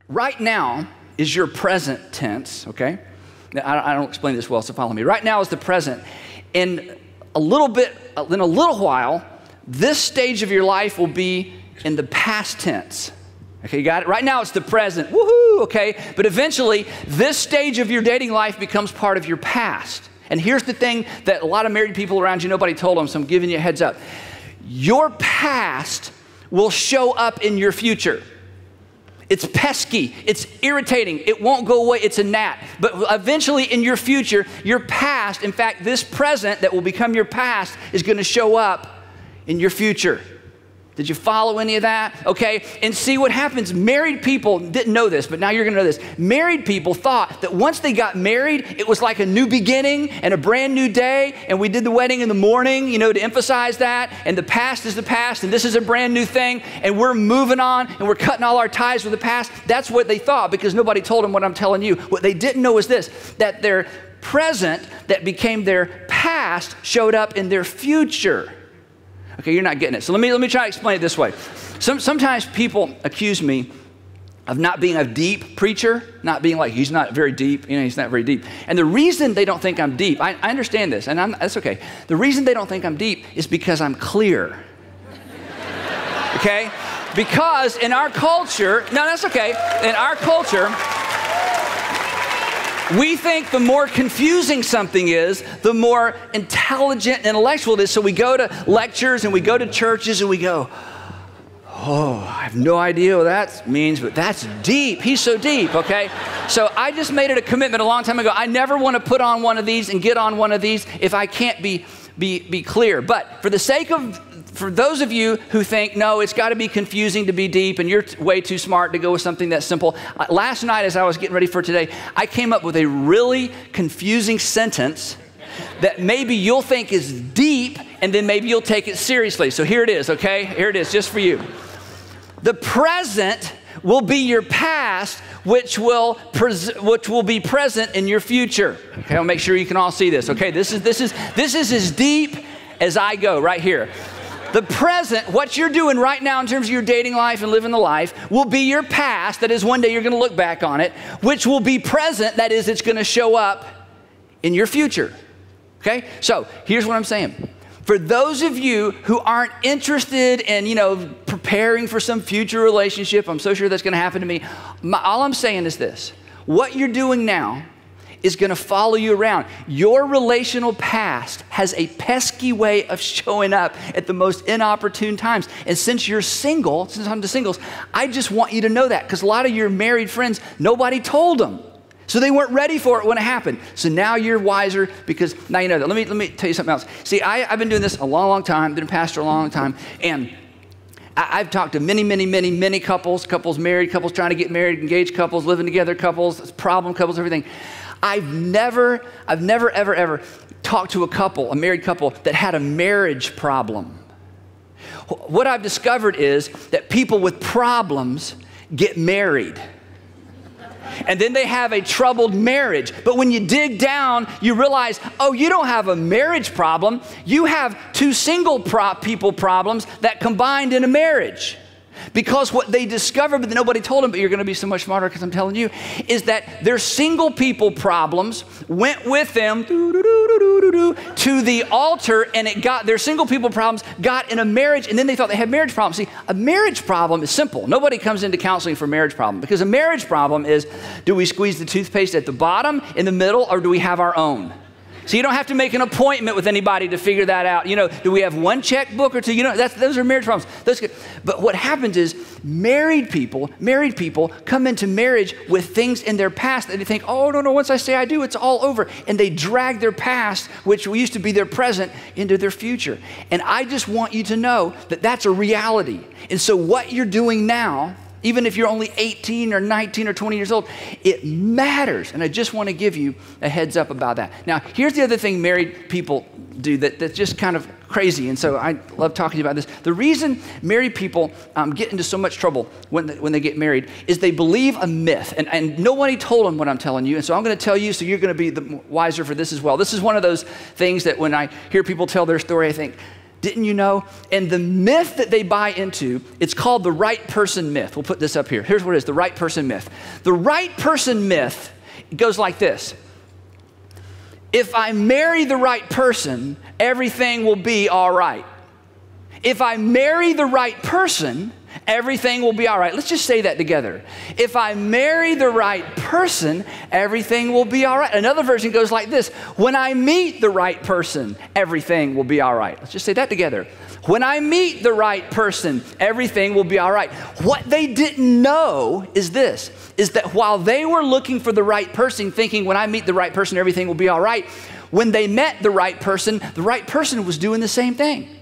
Right now is your present tense, okay? Now, I don't explain this well, so follow me. Right now is the present. In a little while, this stage of your life will be in the past tense. Okay, you got it? Right now it's the present, woohoo, okay? But eventually, this stage of your dating life becomes part of your past. And here's the thing that a lot of married people around you, nobody told them, so I'm giving you a heads up. Your past will show up in your future. It's pesky, it's irritating, it won't go away, it's a gnat. But eventually in your future, your past, in fact, this present that will become your past is gonna show up in your future. Did you follow any of that? Okay, and see what happens. Married people didn't know this, but now you're gonna know this. Married people thought that once they got married, it was like a new beginning and a brand new day, and we did the wedding in the morning, you know, to emphasize that, and the past is the past, and this is a brand new thing, and we're moving on, and we're cutting all our ties with the past. That's what they thought, because nobody told them what I'm telling you. What they didn't know is this, that their present that became their past showed up in their future. Okay, you're not getting it. So let me try to explain it this way. Sometimes people accuse me of not being a deep preacher, not being like, he's not very deep, you know, he's not very deep. And the reason they don't think I'm deep, I understand this, and that's okay. The reason they don't think I'm deep is because I'm clear. Okay? Because in our culture, no, that's okay. In our culture, we think the more confusing something is, the more intelligent and intellectual it is. So we go to lectures and we go to churches and we go, oh, I have no idea what that means, but that's deep. He's so deep, okay? So I just made it a commitment a long time ago. I never want to put on one of these and get on one of these if I can't be clear. But for the sake of, for those of you who think, no, it's got to be confusing to be deep and you're way too smart to go with something that's simple. Last night as I was getting ready for today, I came up with a really confusing sentence that maybe you'll think is deep and then maybe you'll take it seriously. So here it is, okay? Here it is, just for you. The present will be your past, which will be present in your future. Okay, I'll make sure you can all see this. Okay, this is as deep as I go right here. The present, what you're doing right now in terms of your dating life and living the life, will be your past. That is, one day you're going to look back on it, which will be present. That is, it's going to show up in your future. Okay? So here's what I'm saying. For those of you who aren't interested in, you know, preparing for some future relationship, I'm so sure that's going to happen to me. All I'm saying is this. What you're doing now is going to follow you around. Your relational past has a pesky way of showing up at the most inopportune times. And since you're single, since I'm to singles, I just want you to know that, because a lot of your married friends, nobody told them. So they weren't ready for it when it happened. So now you're wiser because now you know that. Let me tell you something else. See, I've been doing this a long, long time, been a pastor a long, long time, and I've talked to many couples married, couples trying to get married, engaged couples, living together couples, problem couples, everything. I've never ever talked to a married couple that had a marriage problem. What I've discovered is that people with problems get married. And then they have a troubled marriage. But when you dig down, you realize, oh, you don't have a marriage problem. You have two single people problems that combined in a marriage. Because what they discovered, but nobody told them, but you're going to be so much smarter because I'm telling you, is that their single people problems went with them to the altar, and their single people problems got in a marriage, and then they thought they had marriage problems. See, a marriage problem is simple. Nobody comes into counseling for a marriage problem, because a marriage problem is, do we squeeze the toothpaste at the bottom, in the middle, or do we have our own? So you don't have to make an appointment with anybody to figure that out. You know, do we have one checkbook or two? You know, those are marriage problems. But what happens is married people come into marriage with things in their past that they think, oh, no, once I say I do, it's all over. And they drag their past, which used to be their present, into their future. And I just want you to know that that's a reality. And so what you're doing now, even if you're only 18 or 19 or 20 years old, it matters. And I just want to give you a heads up about that. Now, here's the other thing married people do that's just kind of crazy. And so I love talking to you about this. The reason married people get into so much trouble when they get married is they believe a myth. And nobody told them what I'm telling you. And so I'm going to tell you, so you're going to be wiser for this as well. This is one of those things that when I hear people tell their story, I think, didn't you know? And the myth that they buy into, it's called the right person myth. We'll put this up here. Here's what it is, the right person myth. The right person myth goes like this. If I marry the right person, everything will be all right. If I marry the right person, everything will be all right. Let's just say that together. If I marry the right person, everything will be all right. Another version goes like this. When I meet the right person, everything will be all right. Let's just say that together. When I meet the right person, everything will be all right. What they didn't know is this, is that while they were looking for the right person, thinking when I meet the right person, everything will be all right, when they met the right person was doing the same thing.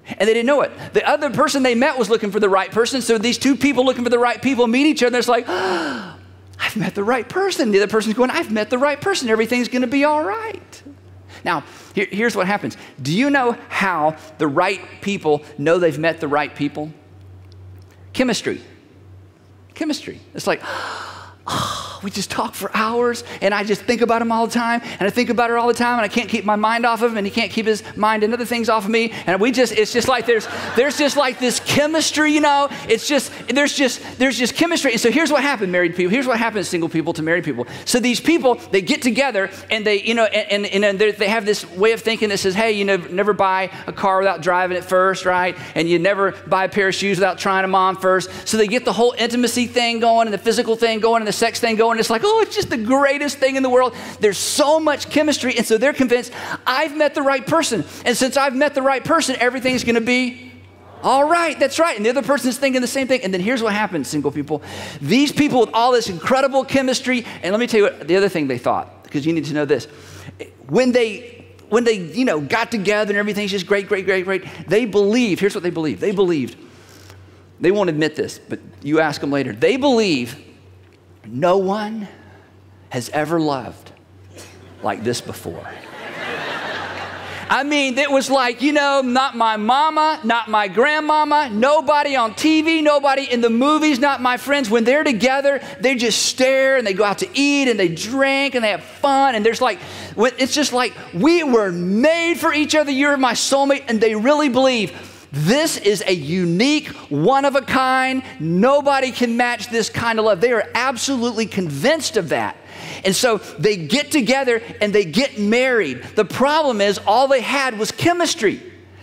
And they didn't know it. The other person they met was looking for the right person. So these two people looking for the right people meet each other. It's like, oh, I've met the right person. The other person's going, I've met the right person. Everything's going to be all right. Now, here's what happens. Do you know how the right people know they've met the right people? Chemistry. Chemistry. It's like, oh, we just talk for hours, and I just think about him all the time, and I think about her all the time, and I can't keep my mind off of him, and he can't keep his mind and other things off of me, and it's just like there's just like this chemistry, you know, there's just chemistry. And so here's what happened, married people. Here's what happens, single people to married people. So these people, they get together, and they, you know, and they have this way of thinking that says, hey, you know, never buy a car without driving it first, right? And you never buy a pair of shoes without trying them on first. So they get the whole intimacy thing going, and the physical thing going, and the sex thing going. It's like, oh, it's just the greatest thing in the world. There's so much chemistry. And so they're convinced, I've met the right person. And since I've met the right person, everything's going to be all right. That's right. And the other person's thinking the same thing. And then here's what happens, single people. These people with all this incredible chemistry, and let me tell you what the other thing they thought, because you need to know this. When they, you know, got together and everything's just great, they believed, here's what they believed. They believed, they won't admit this, but you ask them later. They believe no one has ever loved like this before. I mean, it was like, you know, not my mama, not my grandmama, nobody on TV, nobody in the movies, not my friends. When they're together, they just stare and they go out to eat and they drink and they have fun. And there's like, it's just like, we were made for each other. You're my soulmate. And they really believe this is a unique, one of a kind. Nobody can match this kind of love. They are absolutely convinced of that. And so they get together and they get married. The problem is all they had was chemistry.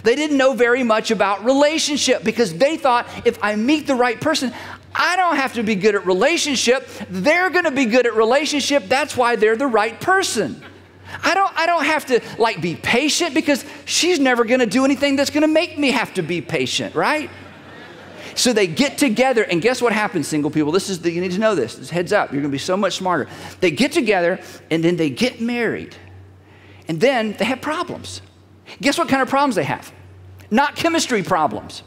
They didn't know very much about relationship because they thought if I meet the right person, I don't have to be good at relationship. They're going to be good at relationship. That's why they're the right person. I don't have to like be patient because she's never going to do anything that's going to make me have to be patient, right? So they get together, and guess what happens, single people? You need to know this. This heads up. You're going to be so much smarter. They get together, and then they get married, and then they have problems. Guess what kind of problems they have? Not chemistry problems.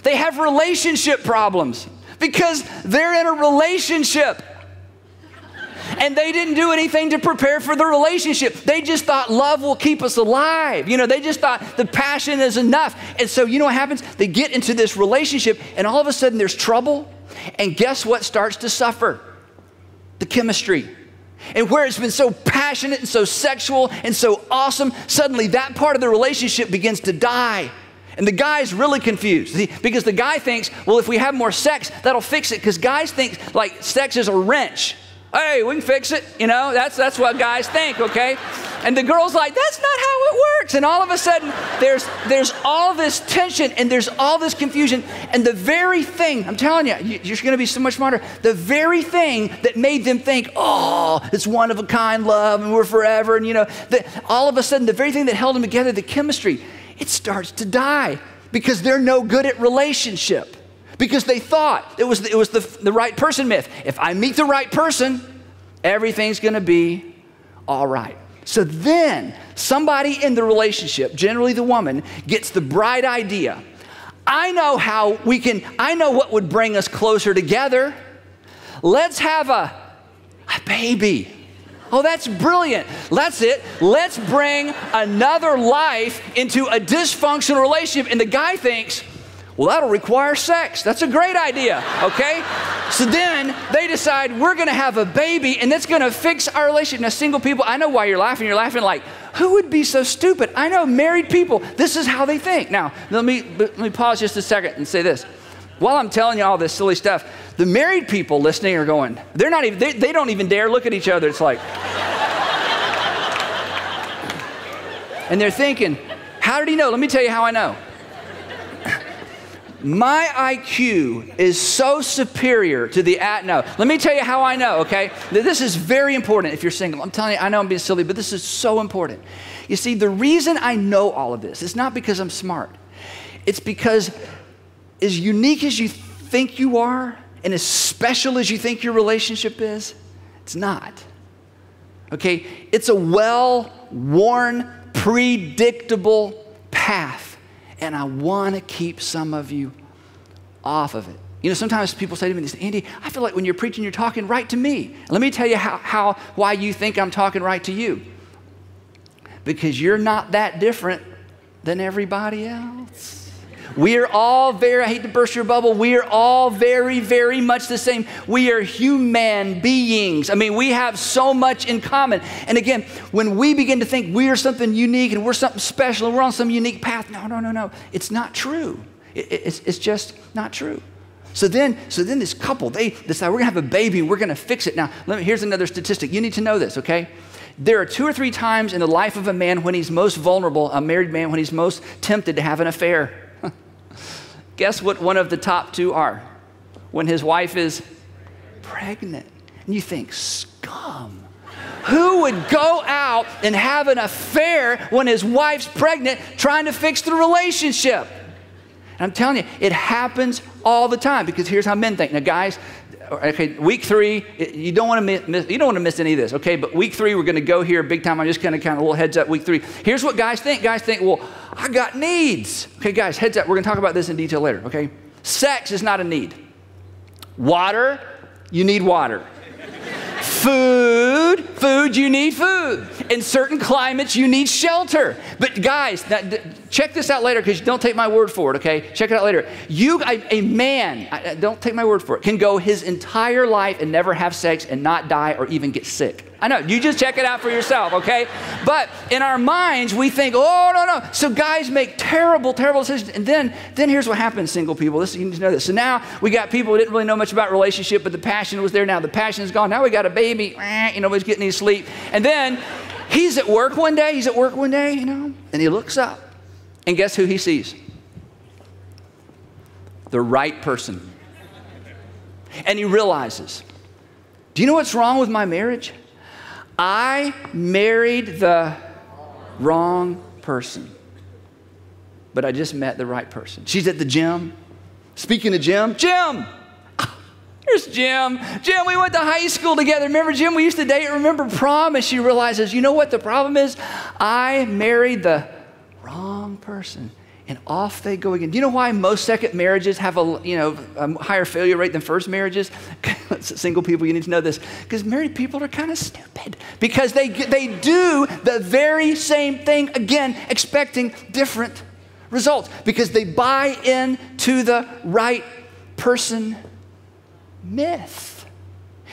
They have relationship problems because they're in a relationship. And they didn't do anything to prepare for the relationship. They just thought love will keep us alive. You know, they just thought the passion is enough. And so you know what happens? They get into this relationship and all of a sudden there's trouble. And guess what starts to suffer? The chemistry. And where it's been so passionate and so sexual and so awesome, suddenly that part of the relationship begins to die. And the guy's really confused because the guy thinks, well, if we have more sex, that'll fix it. Because guys think like sex is a wrench. Hey, we can fix it. You know, that's what guys think, okay? And the girl's like, that's not how it works. And all of a sudden, there's all this tension and there's all this confusion. And the very thing, I'm telling you, you're going to be so much smarter. The very thing that made them think, oh, it's one of a kind love and we're forever. And you know, all of a sudden, the very thing that held them together, the chemistry, it starts to die because they're no good at relationship. Because they thought it was the right person myth. If I meet the right person, everything's going to be all right. So then somebody in the relationship, generally the woman, gets the bright idea. I know what would bring us closer together. Let's have a baby. Oh, that's brilliant. That's it. Let's bring another life into a dysfunctional relationship. And the guy thinks, well, that'll require sex. That's a great idea, okay? So then they decide we're going to have a baby and that's going to fix our relationship. Now, single people, I know why you're laughing. You're laughing like, who would be so stupid? I know married people, this is how they think. Now, let me pause just a second and say this. While I'm telling you all this silly stuff, the married people listening are going, they don't even dare look at each other. It's like, and they're thinking, how did he know? Let me tell you how I know. My IQ is so superior to the no. Let me tell you how I know, okay? This is very important if you're single. I'm telling you, I know I'm being silly, but this is so important. You see, the reason I know all of this is not because I'm smart. It's because as unique as you think you are and as special as you think your relationship is, it's not. Okay? It's a well-worn, predictable path. And I want to keep some of you off of it. You know, sometimes people say to me, Andy, I feel like when you're preaching, you're talking right to me. Let me tell you why you think I'm talking right to you. Because you're not that different than everybody else. We are all I hate to burst your bubble, we are all very, very much the same. We are human beings. I mean, we have so much in common. And again, when we begin to think we are something unique and we're something special and we're on some unique path, no. It's not true. It's just not true. So then this couple, they decide we're going to have a baby and we're going to fix it. Now, here's another statistic. You need to know this, okay? There are 2 or 3 times in the life of a man when he's most vulnerable, a married man, when he's most tempted to have an affair. Guess what one of the top 2 are? When his wife is pregnant. And you think, scum. Who would go out and have an affair when his wife's pregnant trying to fix the relationship? And I'm telling you, it happens all the time because here's how men think. Now, guys, okay, week 3, you don't want to miss any of this, okay? But week 3, we're going to go here big time. I'm just going to kind of a little heads up. Week 3. Here's what guys think. Guys think, well, I got needs. Okay, guys, heads up. We're going to talk about this in detail later, okay? Sex is not a need. Water, you need water. Food, you need food. In certain climates, you need shelter. But guys, check this out later because don't take my word for it, okay? Check it out later. A man, don't take my word for it, can go his entire life and never have sex and not die or even get sick. I know, you just check it out for yourself, okay? But in our minds, we think, oh, no. So guys make terrible, terrible decisions. And then here's what happens, single people. You need to know this. So now we got people who didn't really know much about relationship, but the passion was there. Now the passion is gone. Now we got a baby. Nobody's getting any sleep. And then he's at work one day, and he looks up. And guess who he sees? The right person. And he realizes, do you know what's wrong with my marriage? I married the wrong person, but I just met the right person. She's at the gym. Speaking of Jim, here's Jim. Jim, we went to high school together. Remember, Jim, we used to date. Remember prom? And she realizes, you know what the problem is? I married the wrong person. And off they go again. Do you know why most second marriages have a higher failure rate than first marriages? Single people, you need to know this. Because married people are kind of stupid. Because they do the very same thing again, expecting different results. Because they buy into the right person myth.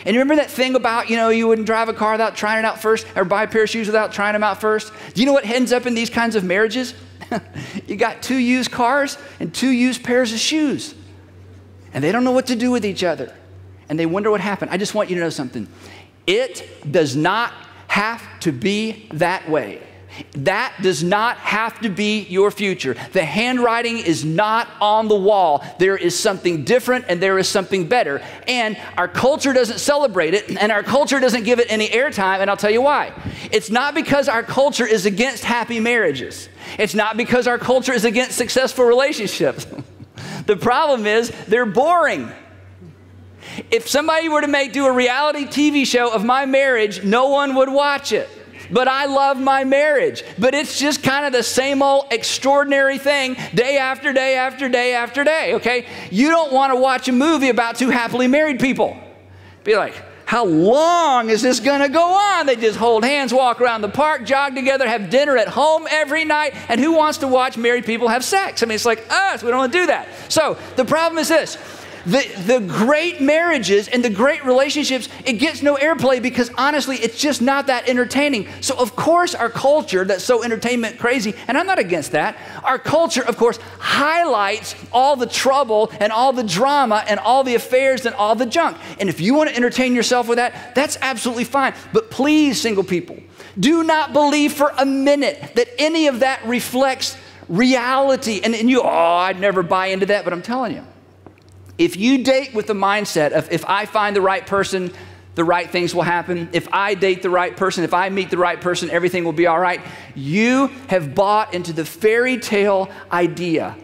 And you remember that thing about, you wouldn't drive a car without trying it out first or buy a pair of shoes without trying them out first? Do you know what ends up in these kinds of marriages? You got 2 used cars and 2 used pairs of shoes. And they don't know what to do with each other. And they wonder what happened. I just want you to know something. It does not have to be that way. That does not have to be your future. The handwriting is not on the wall. There is something different and there is something better. And our culture doesn't celebrate it and our culture doesn't give it any airtime, and I'll tell you why. It's not because our culture is against happy marriages. It's not because our culture is against successful relationships. The problem is they're boring. If somebody were to do a reality TV show of my marriage, no one would watch it. But I love my marriage. But it's just kind of the same old extraordinary thing day after day after day after day, okay? You don't want to watch a movie about 2 happily married people. Be like, how long is this going to go on? They just hold hands, walk around the park, jog together, have dinner at home every night. And who wants to watch married people have sex? I mean, it's like us. We don't want to do that. So the problem is this. The great marriages and the great relationships, it gets no airplay because honestly, it's just not that entertaining. So of course our culture that's so entertainment crazy, and I'm not against that, our culture of course highlights all the trouble and all the drama and all the affairs and all the junk. And if you want to entertain yourself with that, that's absolutely fine. But please, single people, do not believe for a minute that any of that reflects reality. And you, I'd never buy into that, but I'm telling you, if you date with the mindset of if I find the right person, the right things will happen. If I date the right person, if I meet the right person, everything will be all right. You have bought into the fairy tale idea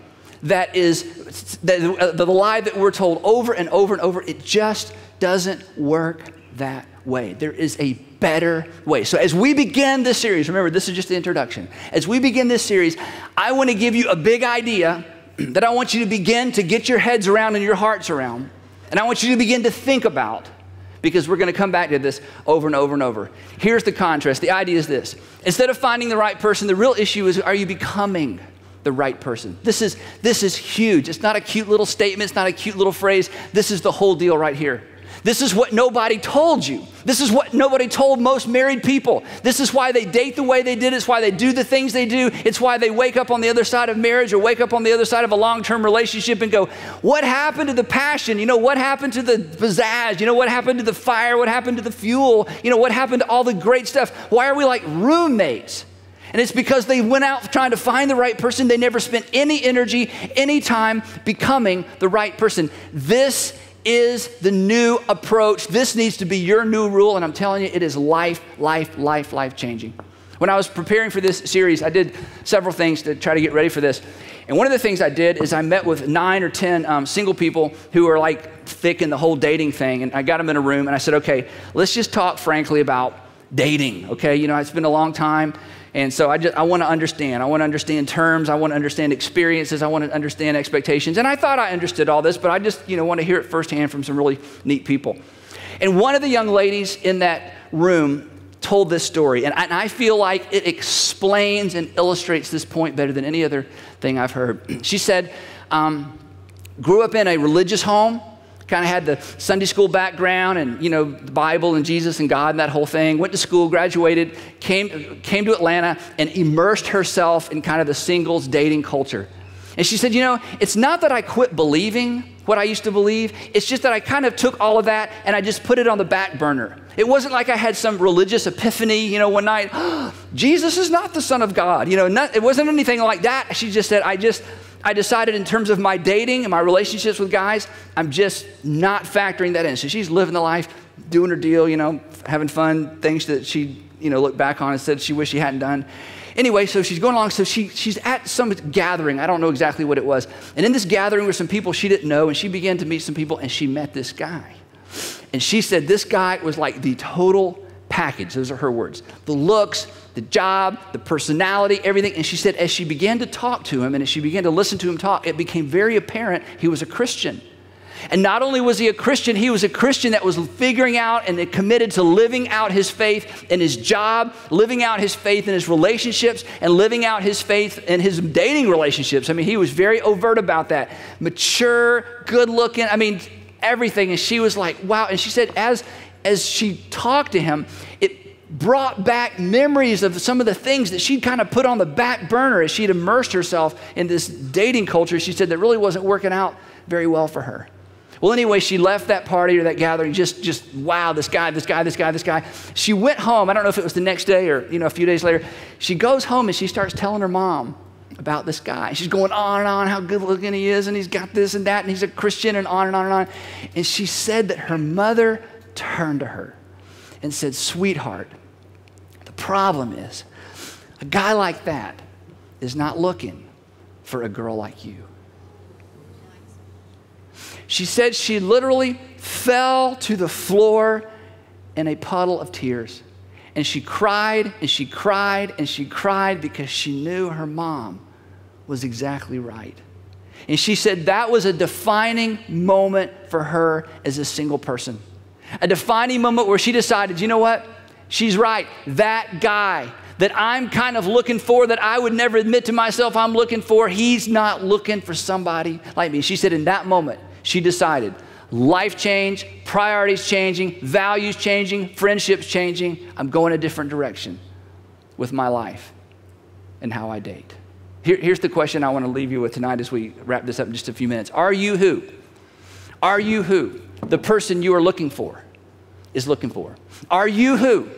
that is the lie that we're told over and over and over. It just doesn't work that way. There is a better way. So as we begin this series, remember this is just the introduction. As we begin this series, I want to give you a big idea that I want you to begin to get your heads around and your hearts around. And I want you to begin to think about, because we're going to come back to this over and over and over. Here's the contrast. The idea is this. Instead of finding the right person, the real issue is, are you becoming the right person? This is huge. It's not a cute little statement. It's not a cute little phrase. This is the whole deal right here. This is what nobody told you. This is what nobody told most married people. This is why they date the way they did. It's why they do the things they do. It's why they wake up on the other side of marriage or wake up on the other side of a long-term relationship and go, what happened to the passion? You know, what happened to the pizzazz? You know, what happened to the fire? What happened to the fuel? You know, what happened to all the great stuff? Why are we like roommates? And it's because they went out trying to find the right person. They never spent any energy, any time becoming the right person. This is the new approach. This needs to be your new rule, and I'm telling you, it is life changing. When I was preparing for this series, I did several things to try to get ready for this. And one of the things I did is I met with 9 or 10 single people who are like thick in the whole dating thing. And I got them in a room and I said, okay, let's just talk frankly about dating. Okay, you know, it's been a long time. And so I want to understand. I want to understand terms. I want to understand experiences. I want to understand expectations. And I thought I understood all this, but I just, want to hear it firsthand from some really neat people. And one of the young ladies in that room told this story. And I feel like it explains and illustrates this point better than any other thing I've heard. She said, grew up in a religious home. Kind of had the Sunday school background and, the Bible and Jesus and God and that whole thing. Went to school, graduated, came to Atlanta and immersed herself in kind of the singles dating culture. And she said, it's not that I quit believing what I used to believe. It's just that I kind of took all of that and I just put it on the back burner. It wasn't like I had some religious epiphany, one night, Jesus is not the Son of God. It wasn't anything like that. She just said, I decided in terms of my dating and my relationships with guys, I'm just not factoring that in. So she's living the life, doing her deal, having fun, things that she, looked back on and said she wished she hadn't done. Anyway, so she's going along. So she's at some gathering. I don't know exactly what it was. And in this gathering were some people she didn't know, and she began to meet some people, and she met this guy. And she said this guy was like the total package. Those are her words. The looks, the job, the personality, everything. And she said as she began to talk to him and as she began to listen to him talk, it became very apparent he was a Christian. And not only was he a Christian that was figuring out and committed to living out his faith in his job, living out his faith in his relationships, and living out his faith in his dating relationships. I mean, he was very overt about that. Mature, good looking, everything. And she was like, wow. And she said as she talked to him, it brought back memories of some of the things that she'd kind of put on the back burner as she'd immersed herself in this dating culture. She said that really wasn't working out very well for her. Well, anyway, she left that party or that gathering just wow, this guy. She went home. I don't know if it was the next day or, a few days later. She goes home and she starts telling her mom about this guy. She's going on and on how good looking he is and he's got this and that and he's a Christian and on and on and on. And she said that her mother turned to her and said, sweetheart, the problem is a guy like that is not looking for a girl like you. She said she literally fell to the floor in a puddle of tears. And she cried and she cried and she cried because she knew her mom was exactly right. And she said that was a defining moment for her as a single person. A defining moment where she decided, you know what? She's right. That guy that I'm kind of looking for, that I would never admit to myself I'm looking for, he's not looking for somebody like me. She said in that moment, she decided, life change, priorities changing, values changing, friendships changing. I'm going a different direction with my life and how I date. Here's the question I want to leave you with tonight as we wrap this up in just a few minutes. Are you who? Are you who the person you are looking for is looking for? Are you who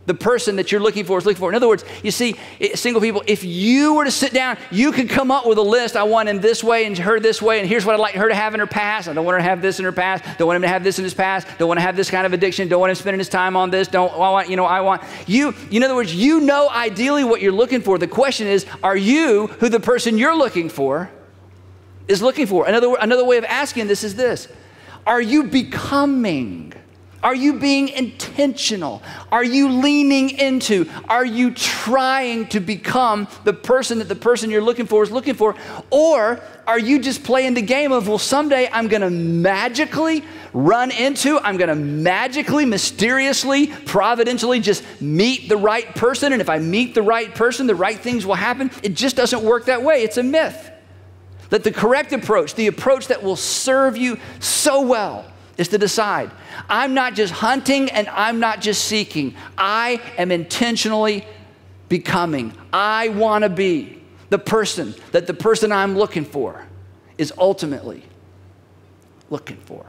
the person that you're looking for is looking for? In other words, you see, single people, if you were to sit down, you could come up with a list. I want him this way and her this way, and here's what I'd like her to have in her past. I don't want her to have this in her past. Don't want him to have this in his past. Don't want to have this kind of addiction. Don't want him spending his time on this. In other words, you know ideally what you're looking for. The question is, are you who the person you're looking for is looking for? Another way of asking this is this. Are you becoming? Are you being intentional? Are you leaning into? Are you trying to become the person that the person you're looking for is looking for? Or are you just playing the game of, well, someday I'm going to magically run into, I'm going to magically, mysteriously, providentially just meet the right person. And if I meet the right person, the right things will happen. It just doesn't work that way. It's a myth. That the correct approach, the approach that will serve you so well, is to decide, I'm not just hunting and I'm not just seeking. I am intentionally becoming. I want to be the person that the person I'm looking for is ultimately looking for.